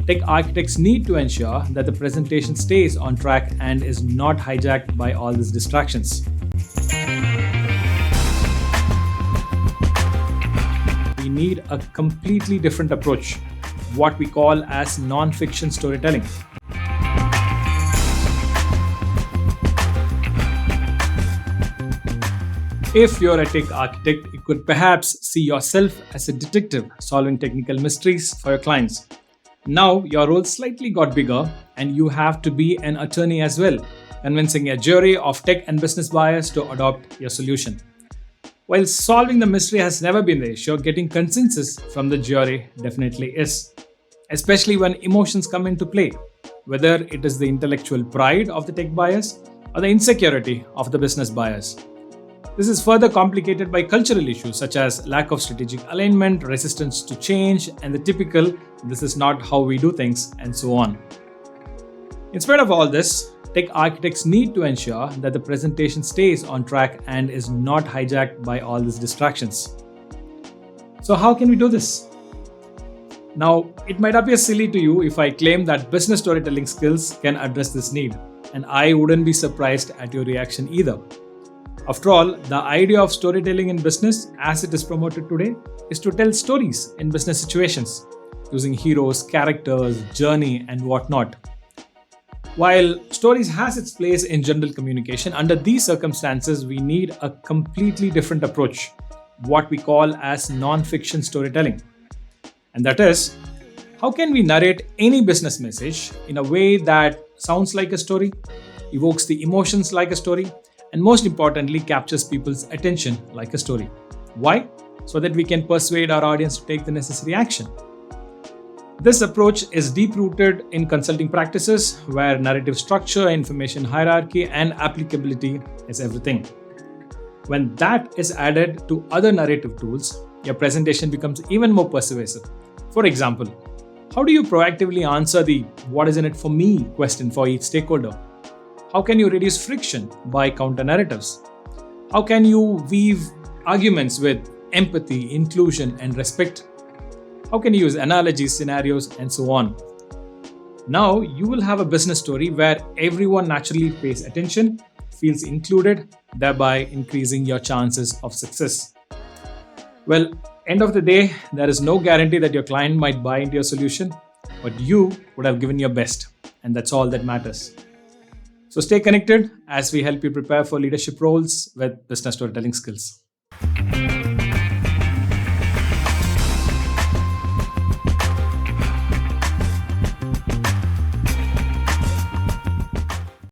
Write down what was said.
Tech architects need to ensure that the presentation stays on track and is not hijacked by all these distractions. We need a completely different approach, what we call as non-fiction storytelling. If you're a tech architect, you could perhaps see yourself as a detective solving technical mysteries for your clients. Now, your role slightly got bigger, and you have to be an attorney as well, convincing a jury of tech and business buyers to adopt your solution. While solving the mystery has never been the issue, getting consensus from the jury definitely is, especially when emotions come into play, whether it is the intellectual pride of the tech buyers or the insecurity of the business buyers. This is further complicated by cultural issues such as lack of strategic alignment, resistance to change, and the typical "this is not how we do things" and so on. In spite of all this, tech architects need to ensure that the presentation stays on track and is not hijacked by all these distractions. So how can we do this? Now, it might appear silly to you if I claim that business storytelling skills can address this need, and I wouldn't be surprised at your reaction either. After all, the idea of storytelling in business, as it is promoted today, is to tell stories in business situations, using heroes, characters, journey, and whatnot. While stories has its place in general communication, under these circumstances, we need a completely different approach, what we call as non-fiction storytelling. And that is, how can we narrate any business message in a way that sounds like a story, evokes the emotions like a story, and most importantly, captures people's attention like a story. Why? So that we can persuade our audience to take the necessary action. This approach is deep-rooted in consulting practices where narrative structure, information hierarchy, and applicability is everything. When that is added to other narrative tools, your presentation becomes even more persuasive. For example, how do you proactively answer the "what is in it for me" question for each stakeholder? How can you reduce friction by counter-narratives? How can you weave arguments with empathy, inclusion, and respect? How can you use analogies, scenarios, and so on? Now you will have a business story where everyone naturally pays attention, feels included, thereby increasing your chances of success. Well, end of the day, there is no guarantee that your client might buy into your solution, but you would have given your best, and that's all that matters. So stay connected as we help you prepare for leadership roles with business storytelling skills.